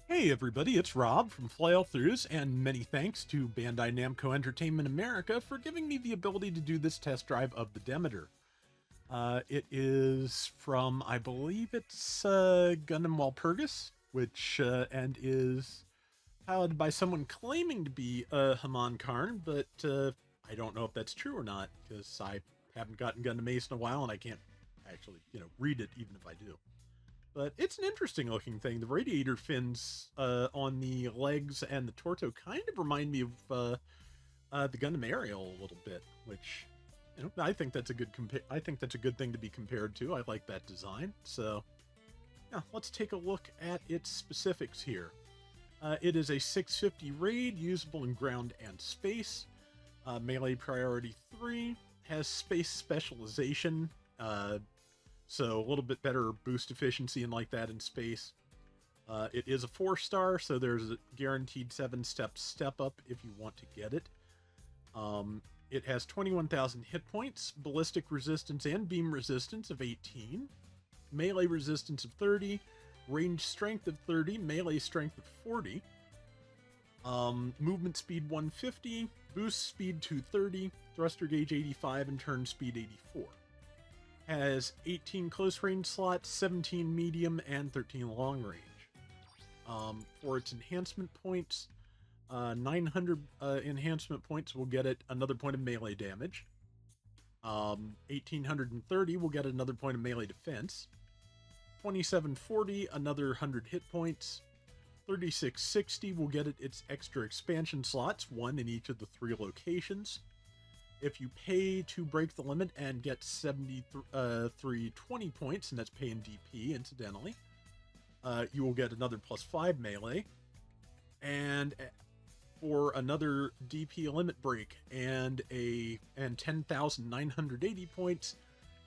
Hey everybody, it's Rob from Flailthroughs, and many thanks to Bandai Namco Entertainment America for giving me the ability to do this test drive of the Demeter. It is from, I believe it's Gundam Walpurgis, which and is piloted by someone claiming to be Haman Karn, but I don't know if that's true or not because I haven't gotten Gundam Ace in a while and I can't actually, read it even if I do. But it's an interesting looking thing. The radiator fins on the legs and the torso kind of remind me of the Gundam Aerial a little bit, which I think that's a good I think that's a good thing to be compared to. I like that design. So yeah, let's take a look at its specifics here. It is a 650 raid, usable in ground and space. Melee priority 3, has space specialization. So a little bit better boost efficiency and like that in space. It is a 4-star, so there's a guaranteed 7-step step up if you want to get it. It has 21,000 hit points, ballistic resistance and beam resistance of 18, melee resistance of 30, range strength of 30, melee strength of 40, movement speed 150, boost speed 230, thruster gauge 85, and turn speed 84. Has 18 close range slots, 17 medium, and 13 long range. For its enhancement points, 900 enhancement points will get it another point of melee damage. 1830 will get another point of melee defense. 2740, another 100 hit points. 3660 will get it its extra expansion slots, one in each of the 3 locations. If you pay to break the limit and get 7320 points, and that's pay in DP, incidentally, you will get another +5 melee. And for another DP limit break and 10,980 points,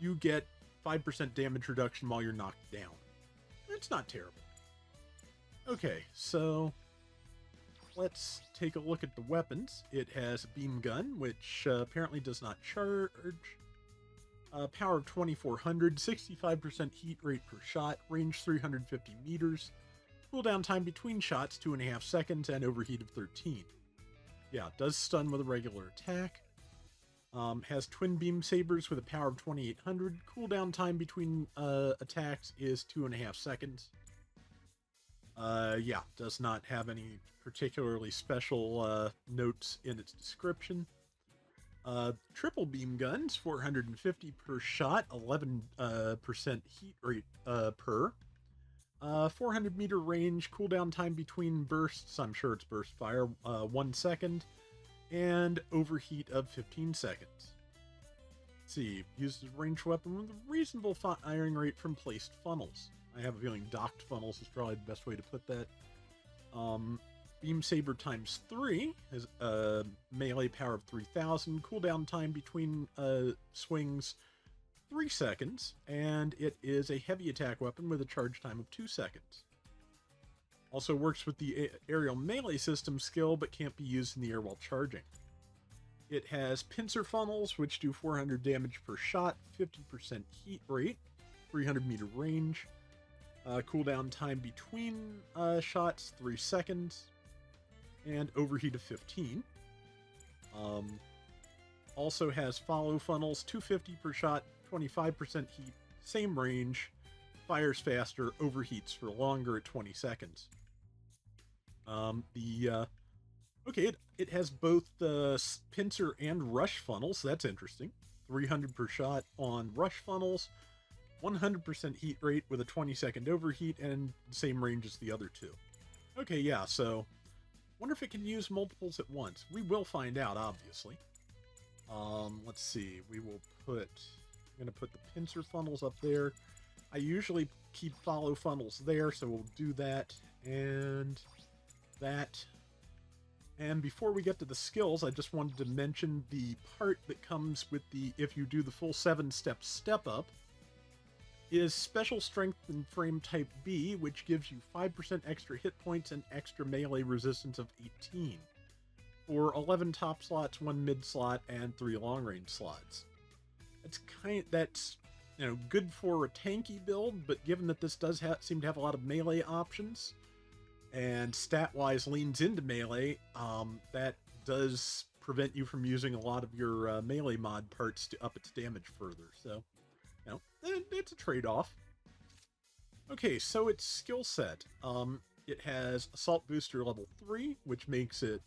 you get 5% damage reduction while you're knocked down. It's not terrible. Okay, so let's take a look at the weapons. It has a beam gun, which apparently does not charge. Power of 2400, 65% heat rate per shot, range 350 meters, cooldown time between shots 2.5 seconds, and overheat of 13. Yeah, does stun with a regular attack. Has twin beam sabers with a power of 2800. Cooldown time between attacks is 2.5 seconds. Yeah, does not have any particularly special notes in its description. Triple beam guns, 450 per shot, 11% heat rate per. 400 meter range, cooldown time between bursts, I'm sure it's burst fire, 1 second, and overheat of 15 seconds. Let's see, used as a ranged weapon with a reasonable firing rate from placed funnels. I have a feeling docked funnels is probably the best way to put that. Beam Saber times 3 has a melee power of 3000, cooldown time between swings 3 seconds, and it is a heavy attack weapon with a charge time of 2 seconds. Also works with the aerial melee system skill, but can't be used in the air while charging. It has pincer funnels, which do 400 damage per shot, 50% heat rate, 300 meter range. Cooldown time between shots, 3 seconds, and overheat of 15. Also has follow funnels, 250 per shot, 25% heat, same range, fires faster, overheats for longer at 20 seconds. Okay, it has both the pincer and rush funnels, so that's interesting. 300 per shot on rush funnels, 100% heat rate with a 20-second overheat, and same range as the other two. Okay, yeah, so wonder if it can use multiples at once. We will find out, obviously. Let's see. I'm gonna put the pincer funnels up there. I usually keep follow funnels there, so we'll do that and that. And before we get to the skills, I just wanted to mention the part that comes with if you do the full 7-step step up, is Special Strength and Frame Type B, which gives you 5% extra hit points and extra melee resistance of 18. For 11 top slots, 1 mid slot, and 3 long range slots. That's good for a tanky build, but given that this does seem to have a lot of melee options, and stat-wise leans into melee, that does prevent you from using a lot of your melee mod parts to up its damage further. So, it's a trade-off. Okay, so its skill set. It has Assault Booster level 3, which makes it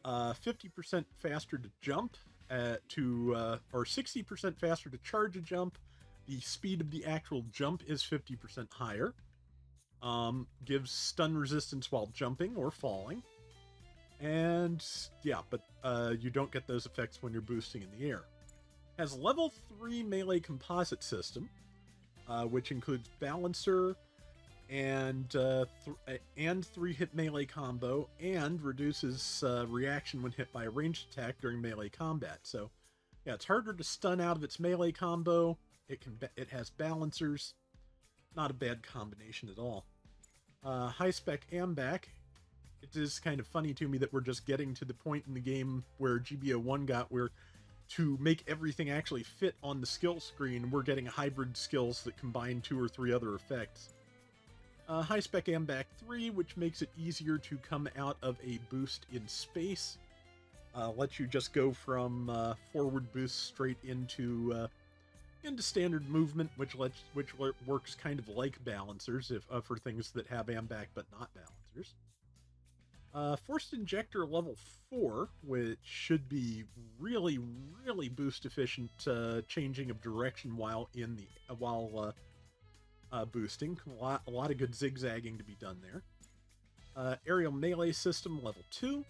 50% faster to jump, or 60% faster to charge a jump. The speed of the actual jump is 50% higher. Gives stun resistance while jumping or falling. And yeah, but you don't get those effects when you're boosting in the air. Has level 3 melee composite system, which includes balancer and 3-hit melee combo, and reduces reaction when hit by a ranged attack during melee combat. So yeah, it's harder to stun out of its melee combo. It has balancers. Not a bad combination at all. High spec AMBAC. It is kind of funny to me that we're just getting to the point in the game where GBO1 got, where to make everything actually fit on the skill screen, we're getting hybrid skills that combine 2 or 3 other effects. High spec AMBAC 3, which makes it easier to come out of a boost in space. Lets you just go from forward boost straight into standard movement, which works kind of like balancers for things that have AMBAC but not balancers. Forced Injector level 4, which should be really, really boost efficient changing of direction while boosting. A lot of good zigzagging to be done there. Aerial Melee System level 2.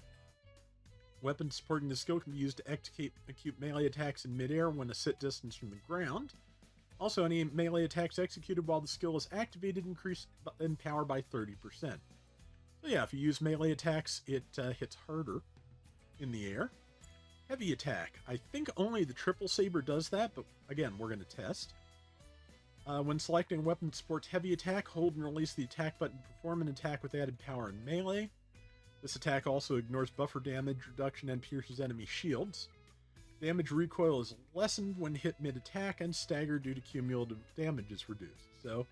Weapons supporting the skill can be used to execute melee attacks in midair when a sit distance from the ground. Also, any melee attacks executed while the skill is activated increase in power by 30%. So yeah, if you use melee attacks, it hits harder in the air. Heavy attack. I think only the Triple Saber does that, but again, we're going to test. When selecting a weapon that supports heavy attack, hold and release the attack button to perform an attack with added power in melee. This attack also ignores buffer damage reduction and pierces enemy shields. Damage recoil is lessened when hit mid-attack, and stagger due to cumulative damage is reduced. So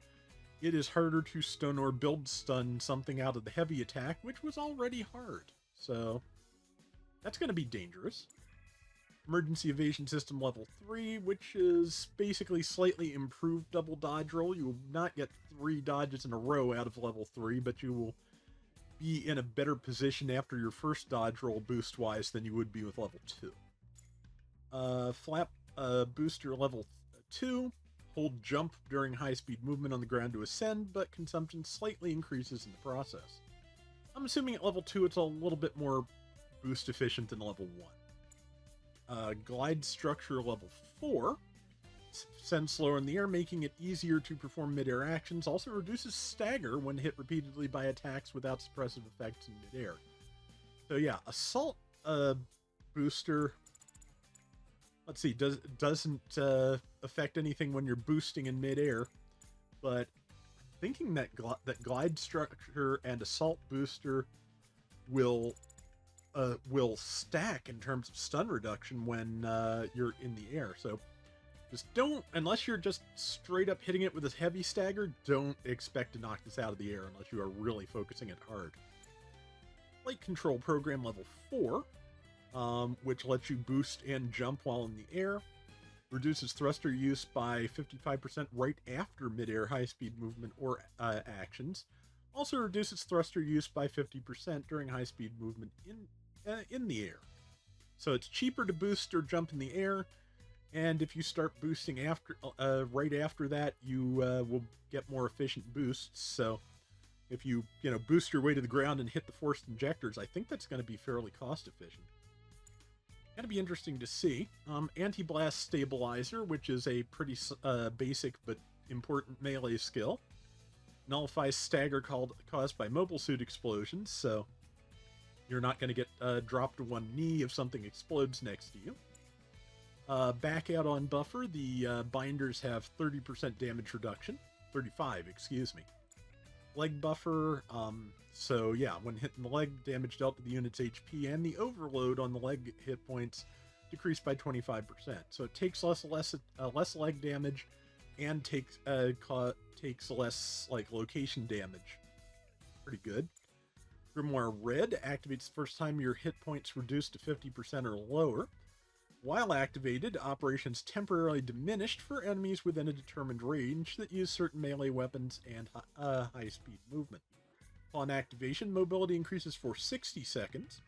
it is harder to stun or build stun something out of the heavy attack, which was already hard. So that's going to be dangerous. Emergency Evasion System level 3, which is basically slightly improved double dodge roll. You will not get 3 dodges in a row out of level 3, but you will be in a better position after your first dodge roll boost-wise than you would be with level 2. Flap Booster level 2. Hold jump during high-speed movement on the ground to ascend, but consumption slightly increases in the process. I'm assuming at level 2 it's a little bit more boost efficient than level 1. Glide Structure level 4. Sends slower in the air, making it easier to perform mid-air actions. Also reduces stagger when hit repeatedly by attacks without suppressive effects in mid-air. So yeah, Assault Booster, let's see, doesn't affect anything when you're boosting in mid-air, but thinking that Glide Structure and Assault Booster will stack in terms of stun reduction when you're in the air. So just don't, unless you're just straight up hitting it with a heavy stagger, don't expect to knock this out of the air unless you are really focusing it hard. Light Control Program level 4, which lets you boost and jump while in the air. Reduces thruster use by 55% right after mid-air high-speed movement or actions. Also reduces thruster use by 50% during high-speed movement in the air. So it's cheaper to boost or jump in the air, and if you start boosting right after that, you will get more efficient boosts. So if you boost your way to the ground and hit the forced injectors, I think that's going to be fairly cost efficient. Going to be interesting to see. Anti-Blast Stabilizer, which is a pretty basic but important melee skill. Nullifies stagger caused by mobile suit explosions, so you're not going to get dropped to one knee if something explodes next to you. Back out on buffer, the binders have 30% damage reduction. 35, excuse me. Leg buffer, so yeah, when hitting the leg, damage dealt to the unit's HP and the overload on the leg hit points decreased by 25%. So it takes less leg damage and takes less location damage. Pretty good. Grimoire Red activates the first time your hit points reduced to 50% or lower. While activated, operations temporarily diminished for enemies within a determined range that use certain melee weapons and high-speed movement. Upon activation, mobility increases for 60 seconds,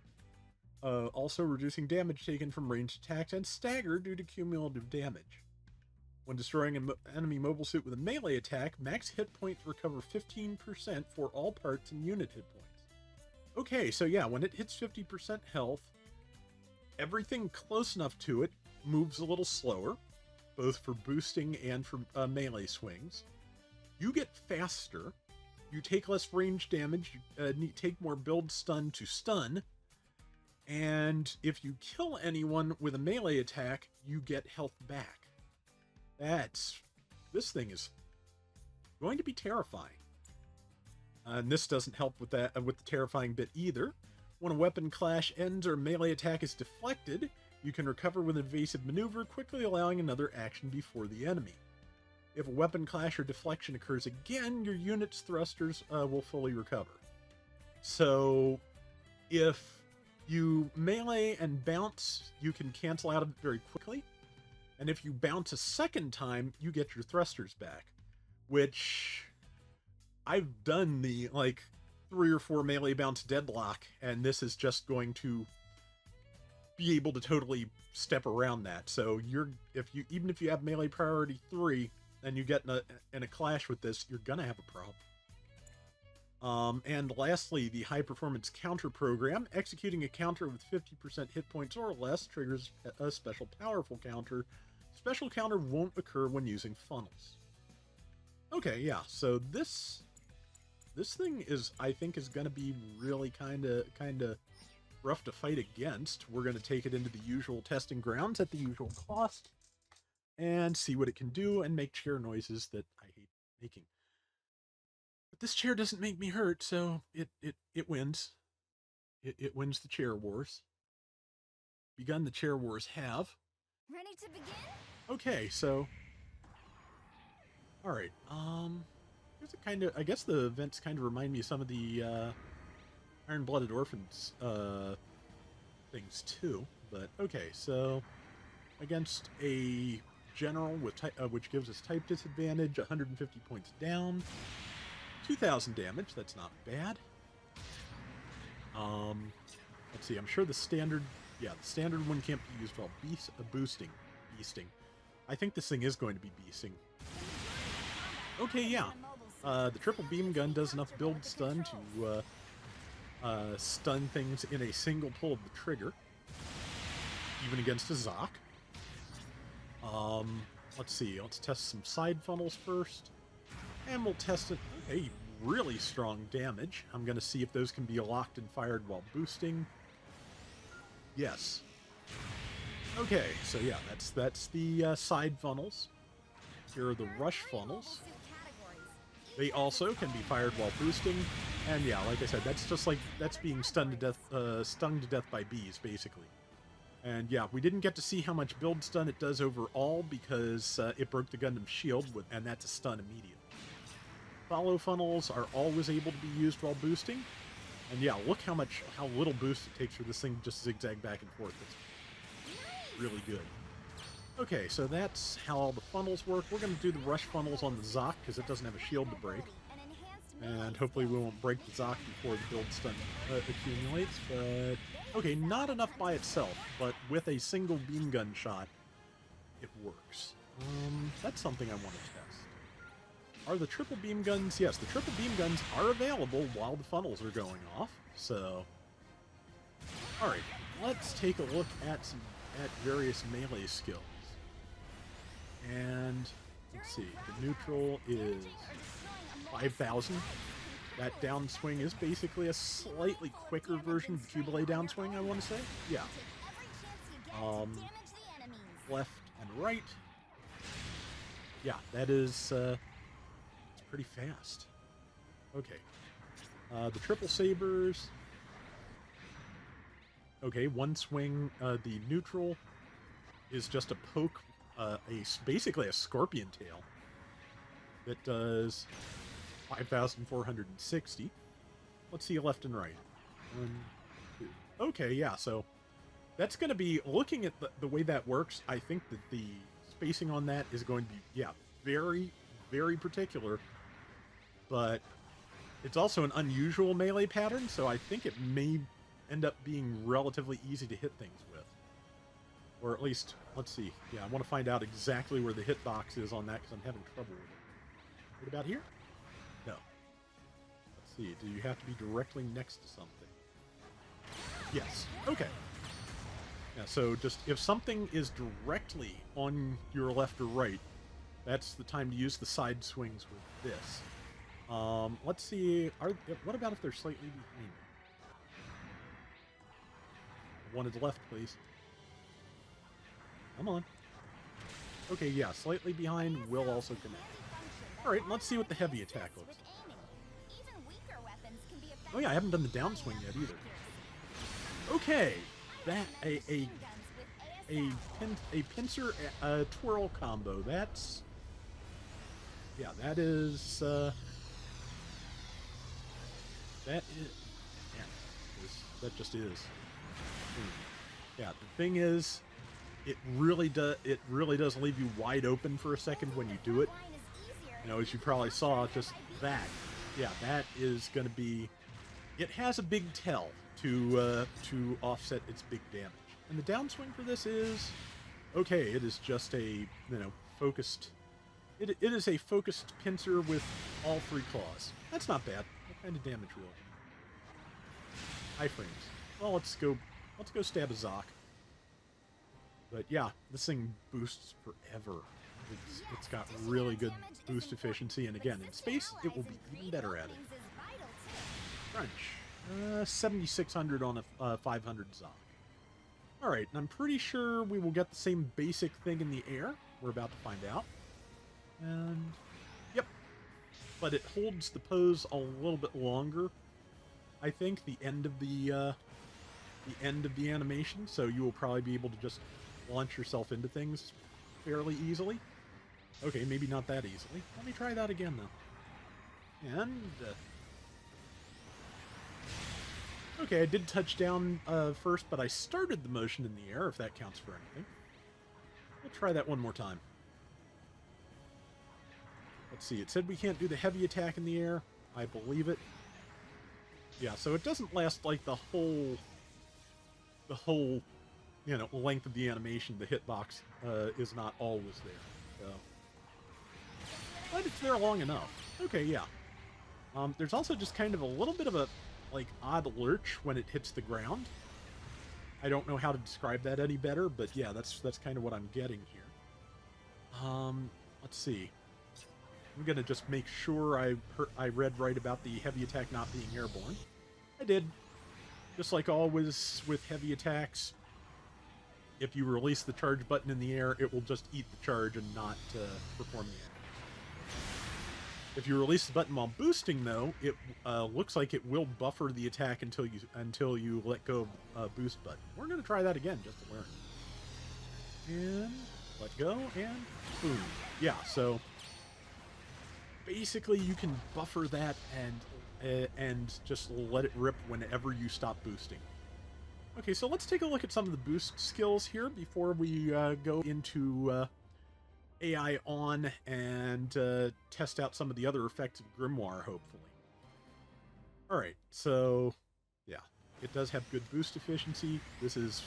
also reducing damage taken from ranged attacks and stagger due to cumulative damage. When destroying an enemy mobile suit with a melee attack, max hit points recover 15% for all parts and unit hit points. Okay, so yeah, when it hits 50% health, everything close enough to it moves a little slower, both for boosting and for melee swings. You get faster, you take less range damage, you take more build stun to stun, and if you kill anyone with a melee attack, you get health back. This thing is going to be terrifying. And this doesn't help with that, with the terrifying bit either. When a weapon clash ends or a melee attack is deflected, you can recover with an evasive maneuver, quickly allowing another action before the enemy. If a weapon clash or deflection occurs again, your unit's thrusters will fully recover. So, if you melee and bounce, you can cancel out of it very quickly. And if you bounce a second time, you get your thrusters back. Which, I've done the, 3 or 4 melee bounce deadlock, and this is just going to be able to totally step around that. So even if you have melee priority 3 and you get in a clash with this, you're gonna have a problem. And lastly, the high performance counter program. Executing a counter with 50% hit points or less triggers a special powerful counter. Special counter won't occur when using funnels. Okay, yeah, so this thing I think is going to be really kind of rough to fight against. We're going to take it into the usual testing grounds at the usual cost and see what it can do and make chair noises that I hate making. But this chair doesn't make me hurt, so it wins. It wins the chair wars. Begun the chair wars have. Ready to begin? Okay, so all right. I guess the events kind of remind me of some of the Iron-Blooded Orphans things too. But okay, so against a general with which gives us type disadvantage, 150 points down, 2,000 damage. That's not bad. Let's see. I'm sure the standard one can't be used while beasting. I think this thing is going to be beasting. Okay, yeah. The triple beam gun does enough build stun to stun things in a single pull of the trigger, even against a Zoc. Let's see. Let's test some side funnels first, and we'll test a really strong damage. I'm going to see if those can be locked and fired while boosting. Yes. Okay, so yeah, that's the side funnels. Here are the rush funnels. They also can be fired while boosting, and yeah, like I said, that's being stung to death by bees, basically. And yeah, we didn't get to see how much build stun it does overall because it broke the Gundam shield, and that's a stun immediately. Follow funnels are always able to be used while boosting, and yeah, look how little boost it takes for this thing to just zigzag back and forth. It's really good. Okay, so that's how all the funnels work. We're going to do the rush funnels on the Zoc because it doesn't have a shield to break. And hopefully we won't break the Zoc before the build stun accumulates. But okay, not enough by itself, but with a single beam gun shot, it works. That's something I want to test. Are the triple beam guns? Yes, the triple beam guns are available while the funnels are going off. So, all right, let's take a look at various melee skills. And let's see, the neutral is 5,000. That downswing is basically a slightly quicker version of the Cubile downswing, I want to say. Yeah. Left and right. Yeah, that is it's pretty fast. Okay. The triple sabers. Okay, one swing. The neutral is just a poke. Basically a scorpion tail that does 5,460. Let's see left and right. 1, 2. Okay, yeah, so that's going to be, looking at the way that works, I think that the spacing on that is going to be, yeah, very, very particular. But it's also an unusual melee pattern, so I think it may end up being relatively easy to hit things with. Or at least, let's see. Yeah, I want to find out exactly where the hitbox is on that because I'm having trouble with it. What about here? No. Let's see. Do you have to be directly next to something? Yes. Okay. Yeah, so just if something is directly on your left or right, that's the time to use the side swings with this. Let's see. What about if they're slightly behind me? Wanted left, please. Come on. Okay, yeah, slightly behind will also connect. Alright, let's see what the heavy attack looks like. Oh yeah, I haven't done the downswing yet either. Okay, that a pincer twirl combo. That's, yeah, that is that just is. Yeah, the thing is, it really does leave you wide open for a second when you do it. You know, as you probably saw, just that. Yeah, that is going to be. It has a big tell to offset its big damage. And the downswing for this is okay. It is just a focused. It is a focused pincer with all 3 claws. That's not bad. What kind of damage will? Iframes. Well, let's go stab a Zoc. But yeah, this thing boosts forever. It's got really good boost efficiency, and again, in space, it will be even better at it. Crunch. 7,600 on a 500 Zoc. Alright, and I'm pretty sure we will get the same basic thing in the air. We're about to find out. And, yep. But it holds the pose a little bit longer. I think the end of the animation, so you will probably be able to just launch yourself into things fairly easily. Okay, maybe not that easily. Let me try that again, though. And, okay, I did touch down first, but I started the motion in the air, if that counts for anything. We'll try that one more time. Let's see, it said we can't do the heavy attack in the air. I believe it. Yeah, so it doesn't last like the whole length of the animation. The hitbox is not always there. So. But it's there long enough. Okay, yeah. There's also just kind of a little bit of a, odd lurch when it hits the ground. I don't know how to describe that any better, but yeah, that's kind of what I'm getting here. Let's see. I'm gonna just make sure I read right about the heavy attack not being airborne. I did. Just like always with heavy attacks, if you release the charge button in the air, it will just eat the charge and not perform the action. If you release the button while boosting, though, it looks like it will buffer the attack until you let go of boost button. We're going to try that again just to learn. And let go, and boom. Yeah, so basically you can buffer that and just let it rip whenever you stop boosting. Okay, so let's take a look at some of the boost skills here before we go into AI on and test out some of the other effects of Grimoire, hopefully. Alright, so yeah, it does have good boost efficiency. This is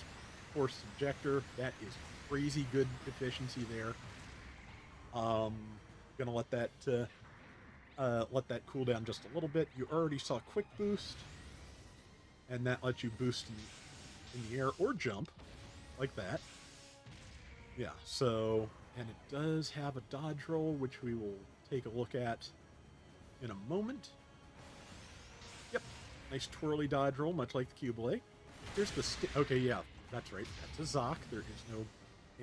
Force Subjector. That is crazy good efficiency there. Gonna let that cool down just a little bit. You already saw quick boost, and that lets you boost in the air or jump like that. Yeah, so, and it does have a dodge roll, which we will take a look at in a moment. Yep, nice twirly dodge roll, much like the Q-Blade. Here's the okay, yeah, that's right, that's a Zoc. There is no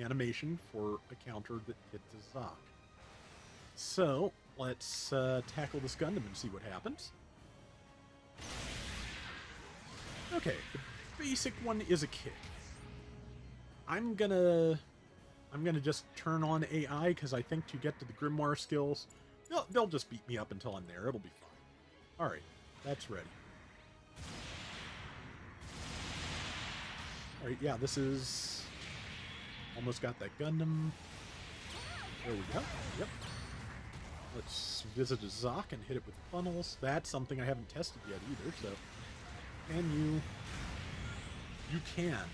animation for a counter that hits a Zoc. So, let's tackle this Gundam and see what happens. Okay, the basic one is a kick. I'm gonna just turn on AI because I think to get to the Grimoire skills, they'll just beat me up until I'm there. It'll be fine. All right, that's ready. Alright, yeah, this is... Almost got that Gundam. There we go. Yep. Let's visit a Zoc and hit it with funnels. That's something I haven't tested yet either, so... You can.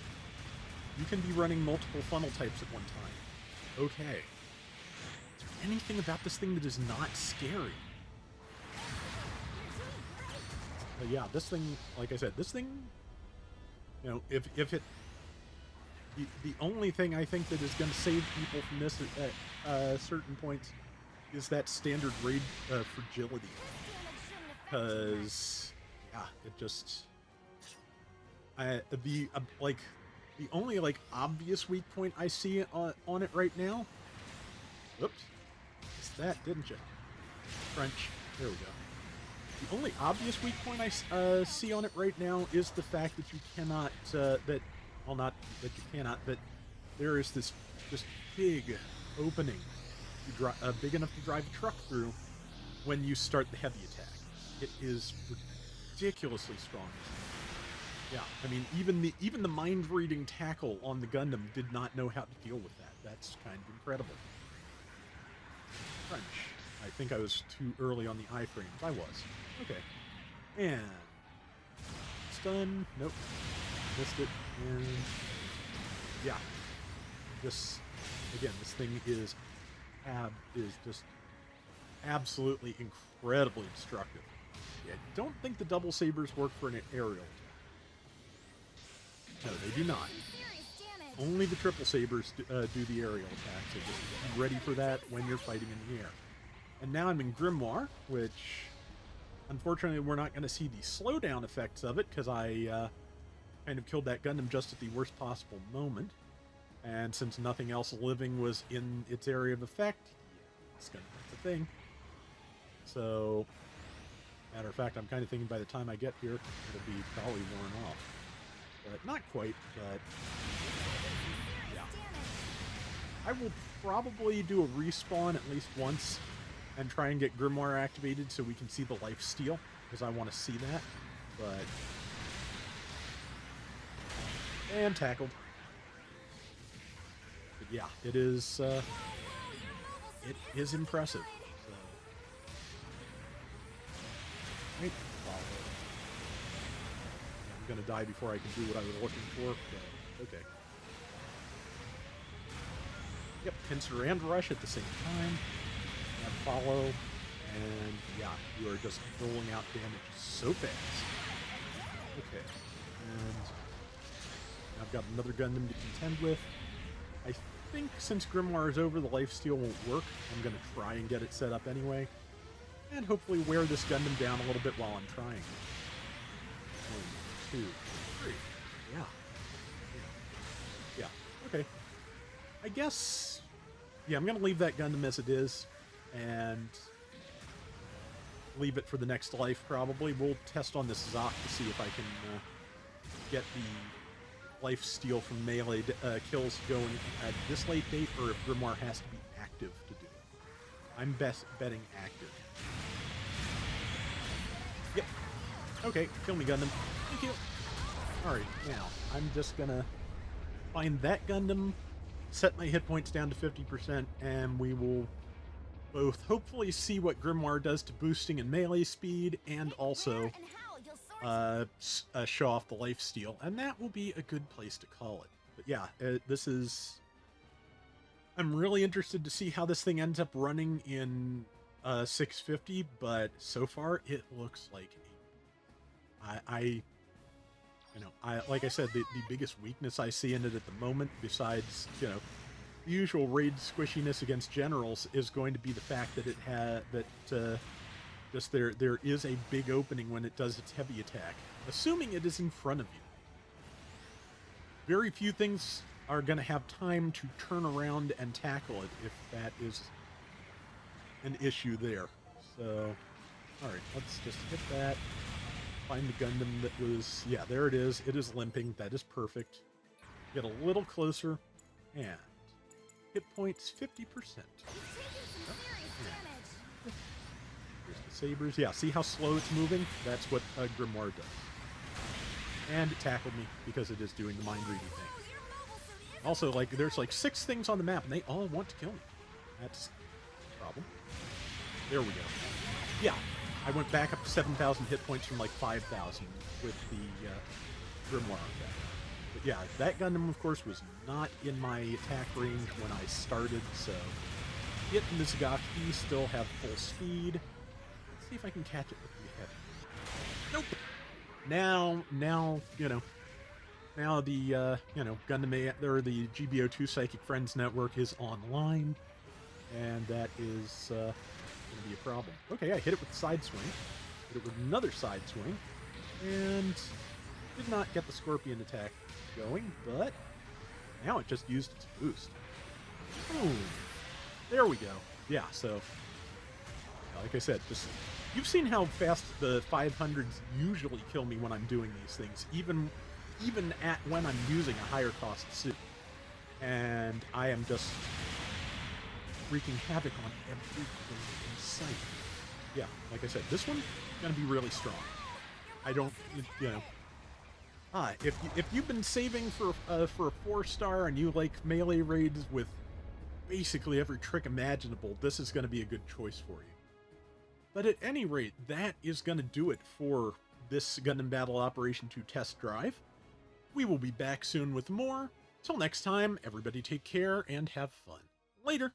You can be running multiple funnel types at one time. Okay. Is there anything about this thing that is not scary? But yeah, this thing, like I said, this thing, you know, if it... The only thing I think that is going to save people from this at certain points is that standard raid fragility. Because, yeah, it just... the only, like, obvious weak point I see on it right now... Whoops. Missed that, didn't you? Crunch. There we go. The only obvious weak point I see on it right now is the fact that you cannot... Well, not that you cannot, but there is this big opening, big enough to drive a truck through when you start the heavy attack. It is ridiculously strong. Yeah, I mean, even the mind-reading tackle on the Gundam did not know how to deal with that. That's kind of incredible. Crunch. I think I was too early on the iframes. I was. Okay. And... stun. Nope. Missed it. And... yeah. This... again, this thing is just absolutely incredibly destructive. Yeah, I don't think the double sabers work for an aerial. No, they do not. Only the triple sabers do the aerial attack, so just be ready for that when you're fighting in the air. And now I'm in Grimoire, which unfortunately we're not going to see the slowdown effects of it because I kind of killed that Gundam just at the worst possible moment. And since nothing else living was in its area of effect, that's a thing. So, matter of fact, I'm kind of thinking by the time I get here, it'll be probably worn off. But not quite, but yeah. I will probably do a respawn at least once and try and get Grimoire activated so we can see the life steal, because I want to see that. But... and tackled. But yeah, it is impressive. So, right. I'm gonna die before I can do what I was looking for. But okay. Yep, pincer and rush at the same time. And follow. And yeah, you are just rolling out damage so fast. Okay. And I've got another Gundam to contend with. I think since Grimoire is over, the lifesteal won't work. I'm going to try and get it set up anyway. And hopefully wear this Gundam down a little bit while I'm trying. 1, 2, 3. Yeah. Yeah. Okay. I guess... yeah, I'm going to leave that Gundam as it is. And... leave it for the next life, probably. We'll test on this Zoc to see if I can get the life steal from melee kills going at this late date, or if Grimoire has to be active to do it. I'm best betting active. Yep. Okay, kill me, Gundam. Thank you. Alright, now, I'm just gonna find that Gundam, set my hit points down to 50%, and we will both hopefully see what Grimoire does to boosting and melee speed, and also show off the life steal, and that will be a good place to call it. But yeah, this is... I'm really interested to see how this thing ends up running in 650, but so far it looks like like I said, the biggest weakness I see in it at the moment, besides, you know, the usual raid squishiness against generals, is going to be the fact that it had just there is a big opening when it does its heavy attack, assuming it is in front of you. Very few things are going to have time to turn around and tackle it if that is an issue there. So, alright, let's just hit that. Find the Gundam that was... yeah, there it is. It is limping. That is perfect. Get a little closer. And hit points 50%. Here's the sabers. Yeah, see how slow it's moving? That's what Grimoire does. And it tackled me because it is doing the mind-reading thing. Also, like, there's like 6 things on the map, and they all want to kill me. That's a problem. There we go. Yeah, I went back up to 7,000 hit points from like 5,000 with the Grimoire effect. But yeah, that Gundam, of course, was not in my attack range when I started, so it and Mizugaki still have full speed. Let's see if I can catch it with the heavy. Nope. Now, you know, now the, Gundam, or the GBO2 Psychic Friends Network is online, and that is, going to be a problem. Okay, I hit it with the side swing, hit it with another side swing, and did not get the Scorpion attack going, but now it just used its boost. Boom. There we go. Yeah, so, like I said, just, you've seen how fast the 500s usually kill me when I'm doing these things, even at when I'm using a higher cost suit. And I am just wreaking havoc on everything in sight. Yeah, like I said, this one's gonna be really strong. I don't, you know. If you've been saving for a 4-star and you like melee raids with basically every trick imaginable, this is going to be a good choice for you. But at any rate, that is going to do it for this Gundam Battle Operation 2 test drive. We will be back soon with more. Till next time, everybody take care and have fun. Later!